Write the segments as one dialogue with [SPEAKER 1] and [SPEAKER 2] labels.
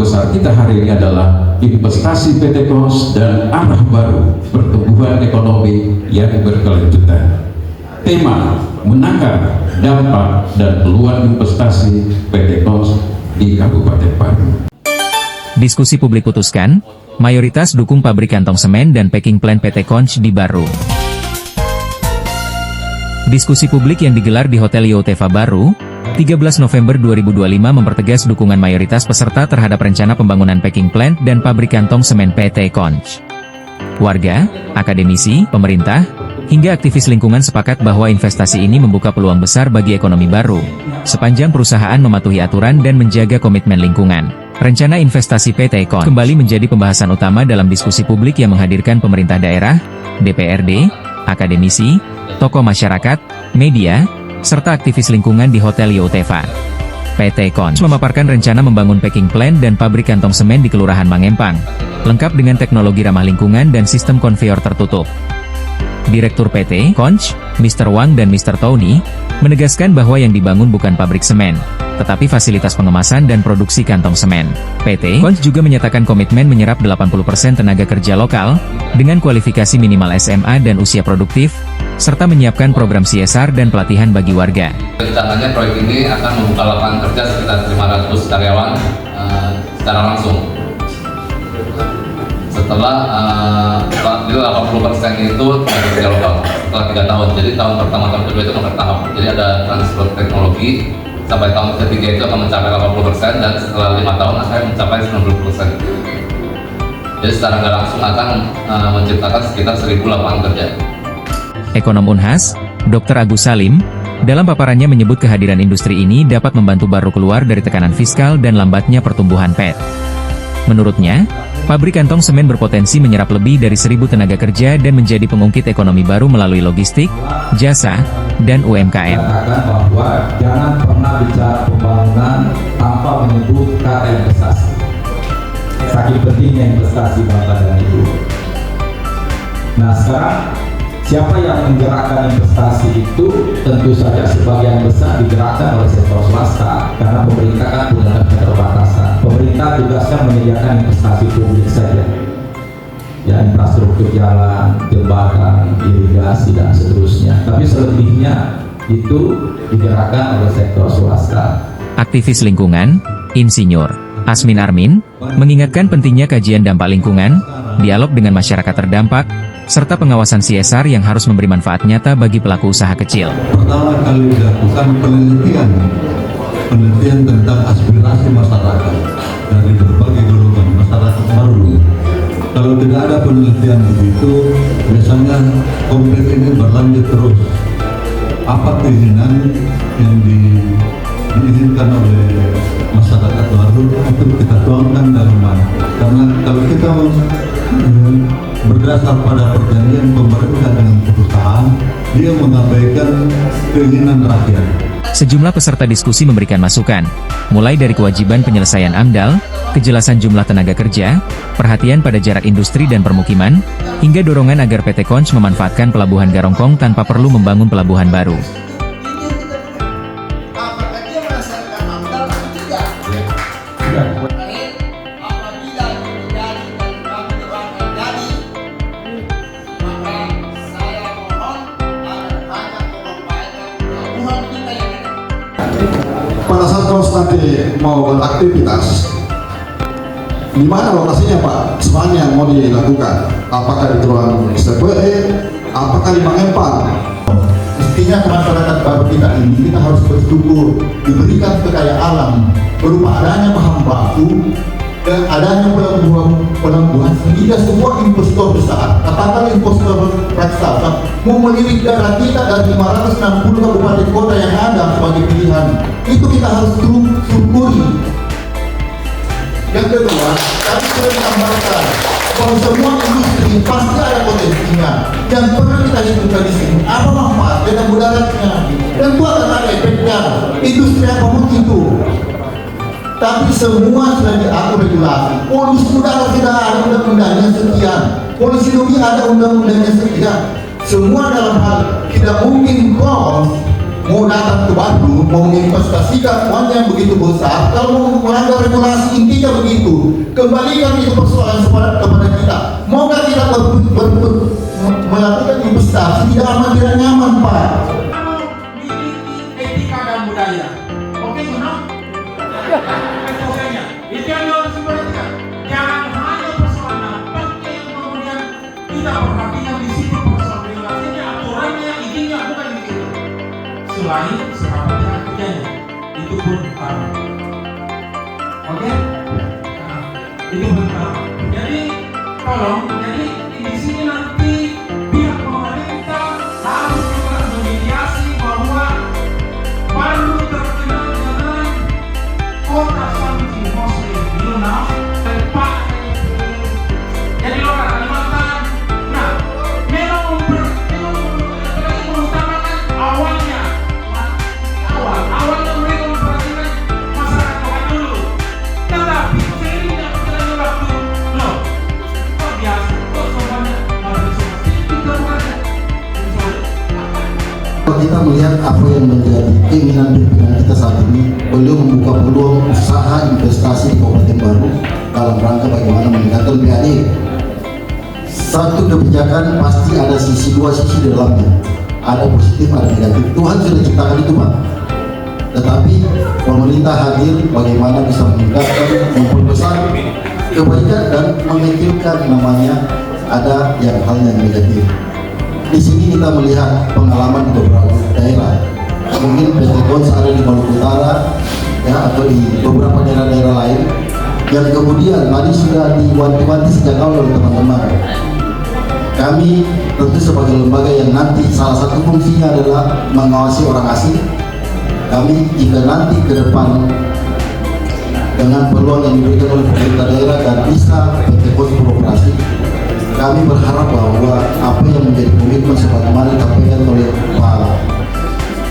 [SPEAKER 1] besar kita hari ini adalah investasi PT KONS dan arah baru pertumbuhan ekonomi yang berkelanjutan. Tema menakar dampak dan peluang investasi PT KONS di Kabupaten Baru.
[SPEAKER 2] Diskusi publik putuskan, mayoritas dukung pabrik kantong semen dan packing plant PT KONS di Baru. Diskusi publik yang digelar di Hotel Yotefa Baru, 13 November 2025 mempertegas dukungan mayoritas peserta terhadap rencana pembangunan packing plant dan pabrik kantong semen PT KONS. Warga, akademisi, pemerintah, hingga aktivis lingkungan sepakat bahwa investasi ini membuka peluang besar bagi ekonomi baru, sepanjang perusahaan mematuhi aturan dan menjaga komitmen lingkungan. Rencana investasi PT KONS kembali menjadi pembahasan utama dalam diskusi publik yang menghadirkan pemerintah daerah, DPRD, akademisi, tokoh masyarakat, media, serta aktivis lingkungan di Hotel Yotefa. PT KONS memaparkan rencana membangun packing plant dan pabrik kantong semen di Kelurahan Mangempang, lengkap dengan teknologi ramah lingkungan dan sistem konveyor tertutup. Direktur PT KONS, Mr. Wang dan Mr. Tony, menegaskan bahwa yang dibangun bukan pabrik semen, tetapi fasilitas pengemasan dan produksi kantong semen. PT KONS juga menyatakan komitmen menyerap 80% tenaga kerja lokal, dengan kualifikasi minimal SMA dan usia produktif, serta menyiapkan program CSR dan pelatihan bagi warga.
[SPEAKER 3] Rencananya proyek ini akan membuka lapangan kerja sekitar 500 karyawan secara langsung. Setelah 80% itu tenaga kerja lokal setelah 3 tahun. Jadi tahun pertama, tahun kedua itu bertahap. Jadi ada transfer teknologi sampai tahun ketiga itu akan mencapai 80% dan setelah 5 tahun akan mencapai 90%. Jadi secara nggak langsung akan menciptakan sekitar 1.000 lapangan kerja.
[SPEAKER 2] Ekonom Unhas, Dr. Agus Salim, dalam paparannya menyebut kehadiran industri ini dapat membantu Baru keluar dari tekanan fiskal dan lambatnya pertumbuhan PET. Menurutnya, pabrik kantong semen berpotensi menyerap lebih dari 1.000 tenaga kerja dan menjadi pengungkit ekonomi baru melalui logistik, jasa, dan UMKM.
[SPEAKER 4] Bahwa jangan pernah bicara pembangunan tanpa menyebut kata investasi. Saking pentingnya investasi Bapak dan Ibu. Nah sekarang, siapa yang menggerakkan investasi itu tentu saja sebagian besar digerakkan oleh sektor swasta karena pemerintah kan punya keterbatasan. Pemerintah tugasnya menyediakan investasi publik saja, ya infrastruktur jalan, jembatan, irigasi dan seterusnya. Tapi selebihnya itu digerakkan oleh sektor swasta.
[SPEAKER 2] Aktivis lingkungan, Insinyur Asmin Armin, mengingatkan pentingnya kajian dampak lingkungan, dialog dengan masyarakat terdampak, serta pengawasan CSR yang harus memberi manfaat nyata bagi pelaku usaha kecil.
[SPEAKER 5] Pertama kali dilakukan penelitian tentang aspirasi masyarakat dari berbagai golongan masyarakat baru. Kalau tidak ada penelitian begitu, biasanya konflik ini berlanjut terus. Apa keinginan yang diinginkan oleh masyarakat baru itu kita tuangkan dalam mana? Karena kalau kita berdasar pada perjanjian pemerintah dengan perusahaan, dia mengabaikan keinginan rakyat.
[SPEAKER 2] Sejumlah peserta diskusi memberikan masukan, mulai dari kewajiban penyelesaian AMDAL, kejelasan jumlah tenaga kerja, perhatian pada jarak industri dan permukiman, hingga dorongan agar PT KONS memanfaatkan pelabuhan Garongkong tanpa perlu membangun pelabuhan baru.
[SPEAKER 6] Pada saat KONS nanti mau beraktivitas, di mana lokasinya Pak? Semuanya yang mau dilakukan? Apakah di Kelurahan STPE? Apakah di Mangempang?
[SPEAKER 7] Mestinya masyarakat baru kita ini kita harus bersyukur diberikan kekayaan alam berupa adanya bahan baku dan adanya pelabuhan sehingga sebuah investor besar, katakan investor raksasa mau melirik darah kita dari 560 kabupaten kota yang ada sebagai pilihan, itu kita harus syukuri. Yang kedua, tadi sudah ditambahkan bahwa semua industri pasti ada potensinya. Yang pernah kita sebutkan di sini, apa manfaat dan mudaratnya, tentu akan ada efeknya. Industri apa pun itu. Tapi semua sudah diatur regulasi. Polusi udara tidak ada undang-undangnya sekian. Polusi lumih ada undang-undangnya sekian. Semua dalam hal tidak mungkin KONS mau datang ke Bandung, mau menginvestasikan uang yang begitu besar, kalau mau melanggar regulasi, intinya begitu. Kembalikan itu persoalan kepada kita. Maukah kita melakukan investasi tidak aman, tidak nyaman, Pak?
[SPEAKER 8] Memiliki etika dan budaya. Oke, senang? Itu yang harus diperhatikan. Jangan hanya persoalan penting kemudian kita perhatikan di situ persoalan regulasinya, aturannya, izinnya, bukan di situ. Selain serapatnya kerjanya, itu pun utama. Oke? Nah, itu pun utama. Jadi tolong, jadi di sini nanti pihak pemerintah harus juga memediasi bahwa baru terkena dengan kota Sanji Muslim Yunus tempat jadi orang Kalimantan. Nah, memang mengutamakan awalnya mereka memperhatikan masyarakat lokal dulu. Tetapi seiringnya berjalannya waktu, loh, kok biasa, kok semuanya harus seperti itu kan?
[SPEAKER 9] Kalau kita melihat apa yang menjadi keinginan pimpinan kita saat ini, beliau membuka peluang usaha investasi di Kabupaten Baru dalam rangka bagaimana meningkatkan PAD. Satu kebijakan pasti ada dua sisi di dalamnya, ada positif, ada negatif. Tuhan sudah ciptakan itu, Pak. Tetapi pemerintah hadir bagaimana bisa meningkatkan, memperbesar kebaikan dan mengecilkan namanya ada yang hal yang negatif. Di sini kita melihat pengalaman di beberapa daerah, mungkin PT Kons ada di Maluku Utara, ya, atau di beberapa daerah-daerah lain, yang kemudian tadi sudah diwanti-wanti sejak awal oleh teman-teman. Kami tentu sebagai lembaga yang nanti salah satu fungsinya adalah mengawasi orang asing. Kami jika nanti ke depan dengan peluang yang diberikan oleh pemerintah daerah dan bisa PT Kons beroperasi, kami berharap bahwa apa yang menjadi komitmen sebagaimana disampaikan oleh Pak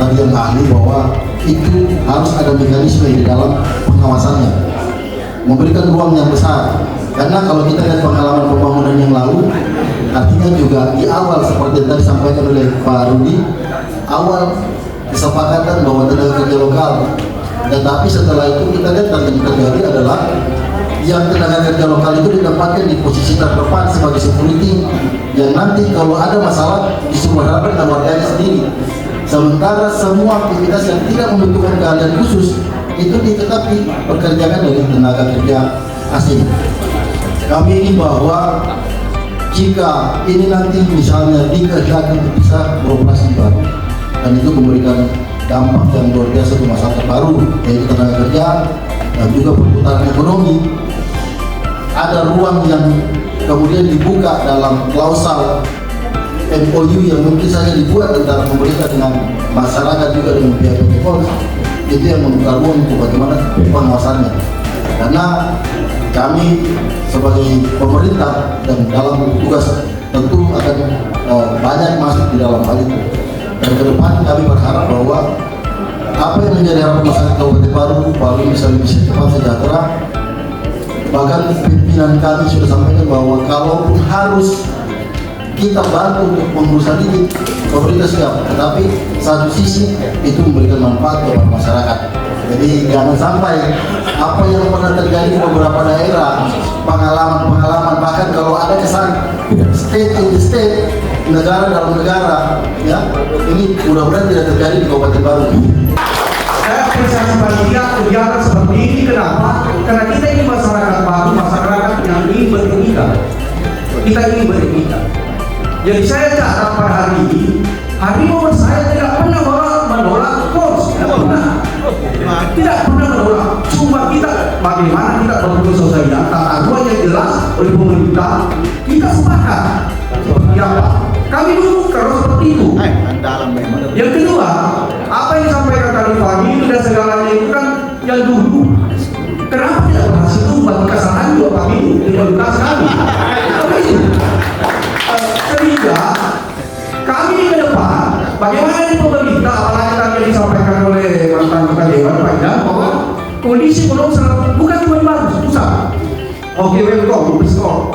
[SPEAKER 9] tadi yang ahli, bahwa itu harus ada mekanisme di dalam pengawasannya, memberikan ruang yang besar. Karena kalau kita lihat pengalaman pembangunan yang lalu, artinya juga di awal seperti yang tadi disampaikan oleh Pak Rudi, awal kesepakatan bahwa tenaga kerja lokal, tetapi setelah itu kita lihat yang terjadi adalah yang tenaga kerja lokal itu ditempatkan di posisi terdepan sebagai security, yang nanti kalau ada masalah disuruh berhadapan dengan warganya sendiri. Sementara semua aktivitas yang tidak membutuhkan keahlian khusus itu tetap dipekerjakan dari tenaga kerja asing. Kami ingin bahwa jika ini nanti misalnya dikehendaki untuk bisa beroperasi baru, dan itu memberikan dampak yang luar biasa untuk masyarakat baru, yaitu tenaga kerja dan juga perputaran ekonomi. Ada ruang yang kemudian dibuka dalam klausal MOU yang mungkin saja dibuat antara pemerintah dengan masyarakat juga dengan pihak PT Kons, itu yang membuka ruang untuk bagaimana pengawasannya. Karena kami sebagai pemerintah dan dalam tugas tentu akan banyak masuk di dalam hal itu. Dan ke depan kami berharap bahwa apa yang menjadi harapan masyarakat Kabupaten Baru bisa cepat sejahtera. Bahkan pimpinan kami sudah sampaikan bahwa kalaupun harus kita bantu untuk pengurusan ini, pemerintah siap. Tetapi satu sisi itu memberikan manfaat kepada masyarakat. Jadi jangan sampai apa yang pernah terjadi di beberapa daerah, pengalaman bahkan kalau ada kesan state in the state, negara dalam negara, ya ini mudah-mudahan tidak terjadi di Kabupaten Baru.
[SPEAKER 8] Saya apresiasi kegiatan seperti ini. Kenapa? Karena kita ini masyarakat baru, masyarakat yang ingin beretika. Kita ingin beretika. Jadi saya catat pada hari ini, hari momen saya tidak pernah menolak Kons, tidak pernah menolak. Cuma kita bagaimana kita berbentuk sosial tata ruang yang jelas oleh pemerintah, kita sepakat. Seperti apa? Kami dulu kalau seperti itu. Yang kedua, apa yang disampaikan tadi pagi itu dan segalanya itu kan yang dulu. Kenapa tidak berhasil itu bagi kesalahan juga kami implementasi kami. Ketiga, kami ke depan bagaimana di pemerintah, apalagi tadi yang disampaikan oleh mantan Dewan Pak Idam, bahwa kondisi ekonomi bukan cuma bagus, pusat. Oke, welcome,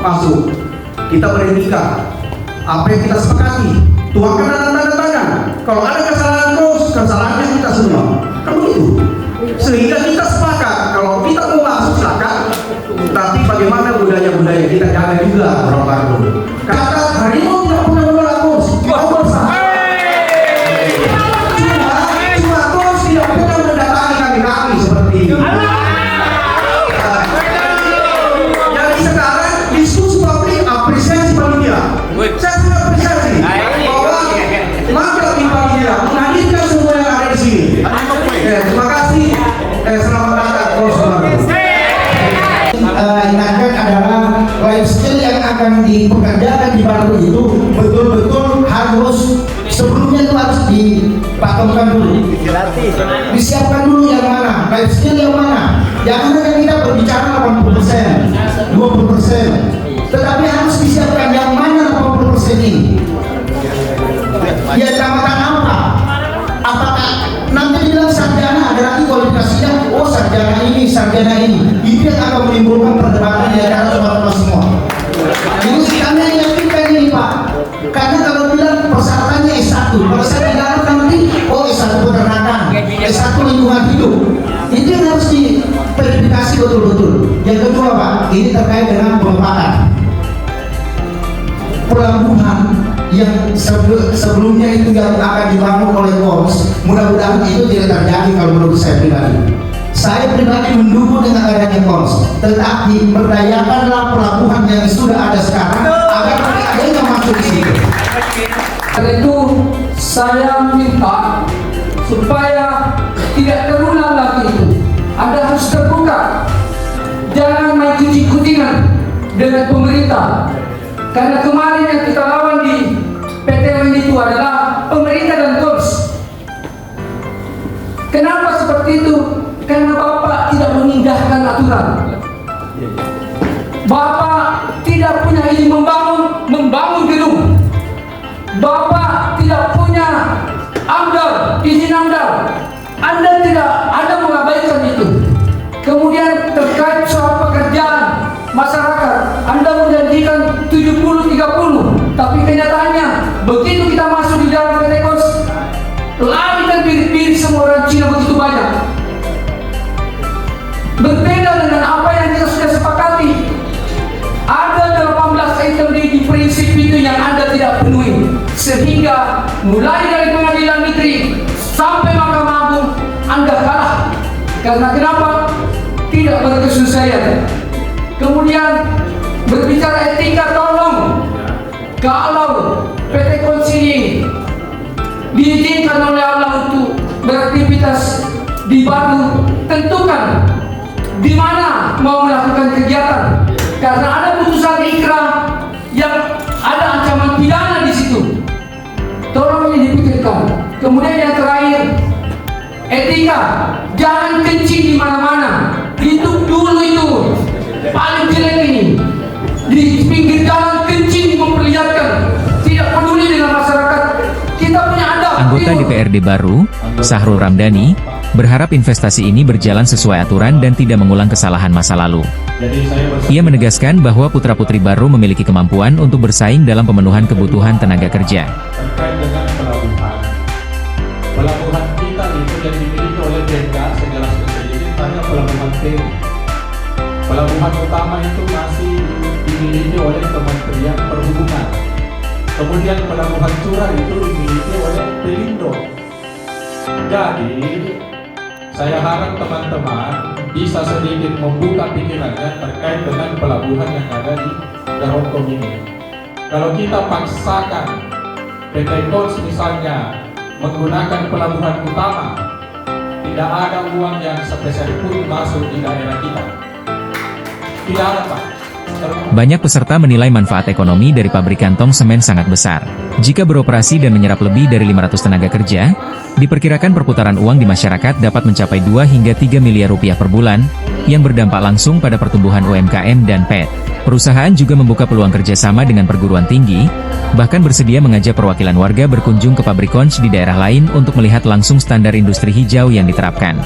[SPEAKER 8] masuk. Kita beretika. Apa yang kita sepakati, tuangkan dalam tanda tangan. Kalau ada kesalahan terus, kesalahannya kita semua. Kan begitu. Sehingga kita sepakat kalau kita mau masuk silakan, tapi bagaimana budaya-budaya kita jaga juga orang-orang. Kata harimau tidak pernah menolak kurs, mau bersama. Cuma kurs tidak pernah mendatangi kami seperti ini. Jadi sekarang diskusi publik apresiasi panitia. Saya sudah apresiasi bahwa maka di panitia menghadirkan semua yang ada di sini. Terima kasih. Selamat datang kurs.
[SPEAKER 10] Ingatkan adalah life skill yang akan dipekerjakan di Baru itu betul-betul harus sebelumnya itu harus dipatongkan dulu, disiapkan dulu yang mana, life skill yang mana. Jangan hanya kita berbicara 80%, 20%, tetapi harus disiapkan yang mana 80% ini. Ya tamatan apa? Apakah nanti bilang sarjana ada lagi kualifikasinya? Oh sarjana ini, sarjana ini. Itu yang akan menimbulkan perdebatan di antara teman-teman semua. Ini kami yakinkan ini Pak. Karena kalau bilang persyaratannya S1, kalau saya bilang nanti oh S1 peternakan, S1 lingkungan hidup. Itu yang harus diverifikasi betul-betul. Yang kedua Pak, ini terkait dengan pemetaan pelabuhan yang sebelumnya itu yang akan dibangun oleh KONS. Mudah-mudahan itu tidak terjadi kalau menurut saya pribadi. Saya pribadi mendukung dengan adanya KONS, tetapi berdayakanlah pelabuhan yang sudah ada sekarang agar tidak ada yang masuk di situ.
[SPEAKER 11] Karena itu saya minta supaya tidak terulang lagi itu. Anda harus terbuka, jangan main kucing-kucingan dengan pemerintah. Karena kemarin yang kita lawan di PTN itu adalah pemerintah dan KONS. Kenapa seperti itu? Karena Bapak tidak mengindahkan aturan. Bapak tidak punya izin membangun gedung. Bapak tidak punya izin AMDAL. Anda tidak ada mengabaikan itu. Kemudian terkait soal pekerjaan masyarakat, Anda menjanjikan 70-30, tapi kenyataannya begitu kita masuk di dalam PT KONS, lari dan birit-birit semua orang Cina begitu banyak. Berbeda dengan apa yang kita sudah sepakati. Ada 18 item di prinsip itu yang Anda tidak penuhi, sehingga mulai dari pengadilan negeri sampai Mahkamah Agung Anda kalah. Karena kenapa? Tidak berkesusian. Kemudian berbicara etika, tolong kalau PT KONS ini diizinkan oleh Allah untuk beraktivitas di Baru, tentukan di mana mau melakukan kegiatan. Karena ada putusan IKRA yang ada ancaman pidana di situ. Tolong ini dipikirkan. Kemudian yang terakhir, etika, jangan kencing di mana-mana. Itu dulu itu paling jelek ini. Di pinggir jalan kencing memperlihatkan, tidak peduli dengan masyarakat. Kita punya adab.
[SPEAKER 2] Anggota DPRD Baru, Sahrul Ramdhani, berharap investasi ini berjalan sesuai aturan dan tidak mengulang kesalahan masa lalu. Ia menegaskan bahwa putra-putri Baru memiliki kemampuan untuk bersaing dalam pemenuhan kebutuhan tenaga kerja.
[SPEAKER 1] Terkait dengan pelabuhan kita itu yang dimiliki oleh BK segala sesuatu hanya pelabuhan feri. Pelabuhan utama itu masih dimiliki oleh Kementerian Perhubungan. Kemudian pelabuhan curah itu dimiliki oleh Pelindo. Jadi saya harap teman-teman bisa sedikit membuka pikirannya terkait dengan pelabuhan yang ada di Darongkong ini. Kalau kita paksakan PT KONS misalnya menggunakan pelabuhan utama, tidak ada uang yang sebesar pun masuk di daerah kita. Tidak ada Pak.
[SPEAKER 2] Banyak peserta menilai manfaat ekonomi dari pabrik kantong semen sangat besar. Jika beroperasi dan menyerap lebih dari 500 tenaga kerja, diperkirakan perputaran uang di masyarakat dapat mencapai 2 hingga 3 miliar rupiah per bulan, yang berdampak langsung pada pertumbuhan UMKM dan PET. Perusahaan juga membuka peluang kerjasama dengan perguruan tinggi, bahkan bersedia mengajak perwakilan warga berkunjung ke pabrik KONS di daerah lain untuk melihat langsung standar industri hijau yang diterapkan.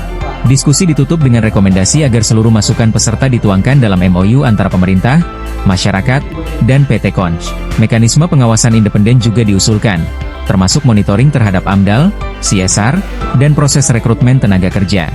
[SPEAKER 2] Diskusi ditutup dengan rekomendasi agar seluruh masukan peserta dituangkan dalam MOU antara pemerintah, masyarakat, dan PT KONS. Mekanisme pengawasan independen juga diusulkan. termasuk monitoring terhadap AMDAL, CSR, dan proses rekrutmen tenaga kerja.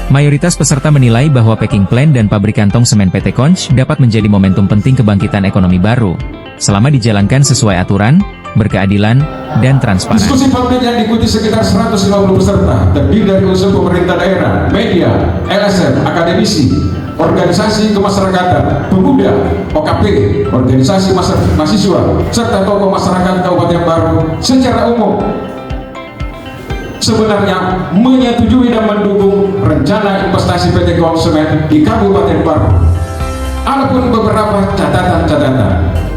[SPEAKER 2] Mayoritas peserta menilai bahwa packing plant dan pabrik kantong semen PT Conch dapat menjadi momentum penting kebangkitan ekonomi baru, selama dijalankan sesuai aturan, berkeadilan, dan transparan.
[SPEAKER 1] Diskusi publik yang diikuti sekitar 150 peserta, terdiri dari unsur pemerintah daerah, media, LSM, akademisi, organisasi kemasyarakatan, pemuda, OKP, organisasi mahasiswa, serta tokoh masyarakat Kabupaten Baru secara umum sebenarnya menyetujui dan mendukung rencana investasi PT Conch Semen di Kabupaten Baru. Adapun beberapa catatan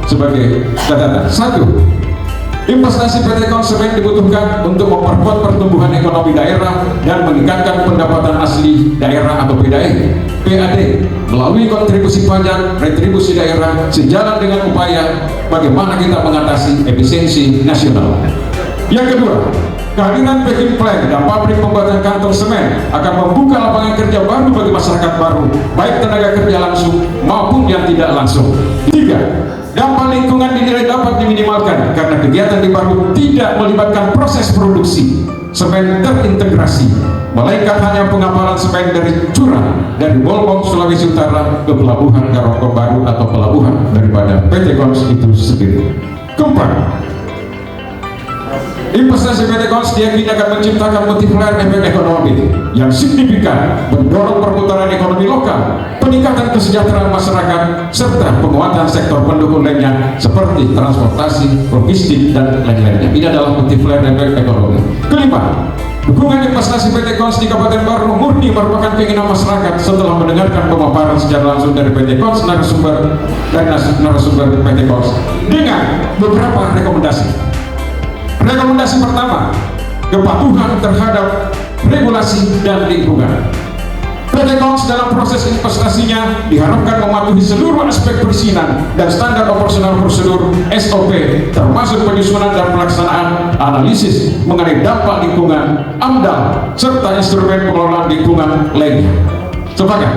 [SPEAKER 1] sebagai catatan. 1. Investasi PT Conch Semen dibutuhkan untuk memperkuat pertumbuhan ekonomi daerah dan meningkatkan pendapatan asli daerah atau PAD melalui kontribusi pajak, retribusi daerah, sejalan dengan upaya bagaimana kita mengatasi efisiensi nasional. Yang kedua, kehadiran packing plant dan pabrik pembuatan kantong semen akan membuka lapangan kerja baru bagi masyarakat Baru, baik tenaga kerja langsung maupun yang tidak langsung. 3. Dampak lingkungan dinilai dapat diminimalkan karena kegiatan di Baru tidak melibatkan proses produksi semen terintegrasi, melainkan hanya pengapalan semen dari curah dari Bolbong, Sulawesi Utara ke pelabuhan Garoko Baru atau pelabuhan daripada PT Conch itu sendiri. Keempat, investasi PT Conch diyakini akan menciptakan multiplier efek ekonomi yang signifikan, mendorong perputaran ekonomi lokal, peningkatan kesejahteraan masyarakat, serta penguatan sektor pendukung lainnya seperti transportasi, logistik, dan lain-lainnya. Ini adalah multiplier efek ekonomi. Kelima, dukungan investasi PT Conch di Kabupaten Baru murni merupakan keinginan masyarakat setelah mendengarkan pemaparan secara langsung dari PT Conch, narasumber PT Conch dengan beberapa rekomendasi. Rekomendasi pertama, kepatuhan terhadap regulasi dan lingkungan. PT Conch dalam proses investasinya diharapkan mematuhi seluruh aspek perizinan dan standar operasional prosedur SOP, termasuk penyusunan dan pelaksanaan analisis mengenai dampak lingkungan, AMDAL, serta instrumen pengelolaan lingkungan lainnya. Sebagai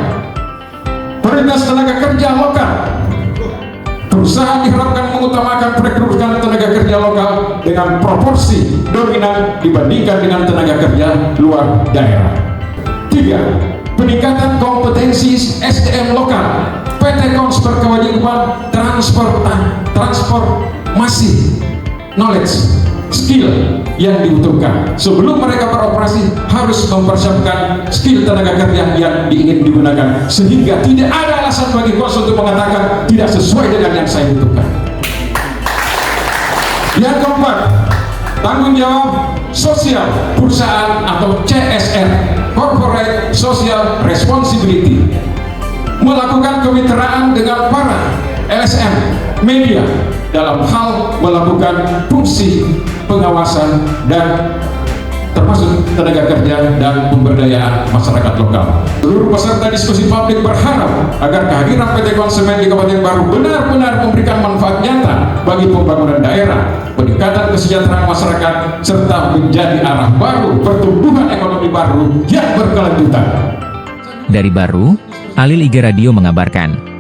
[SPEAKER 1] prioritas tenaga kerja lokal, perusahaan diharapkan mengutamakan perekrutan tenaga kerja lokal dengan proporsi dominan dibandingkan dengan tenaga kerja luar daerah. 3. Peningkatan kompetensi SDM lokal. PT Conch berkewajiban transformasi knowledge, skill yang dibutuhkan. Sebelum mereka beroperasi harus mempersiapkan skill tenaga kerja yang ingin digunakan, sehingga tidak ada alasan bagi Conch untuk mengatakan tidak sesuai dengan yang saya butuhkan. Yang keempat, tanggung jawab sosial perusahaan atau CSR, Corporate Social Responsibility, melakukan kemitraan dengan para LSM, media dalam hal melakukan fungsi pengawasan dan termasuk tenaga kerja dan pemberdayaan masyarakat lokal. Seluruh peserta diskusi publik berharap agar kehadiran PT Conch Semen di Kabupaten Baru benar-benar memberikan manfaat nyata bagi pembangunan daerah, peningkatan kesejahteraan masyarakat, serta menjadi arah baru pertumbuhan ekonomi Baru yang berkelanjutan.
[SPEAKER 2] Dari Baru, Alil Iga Radio mengabarkan.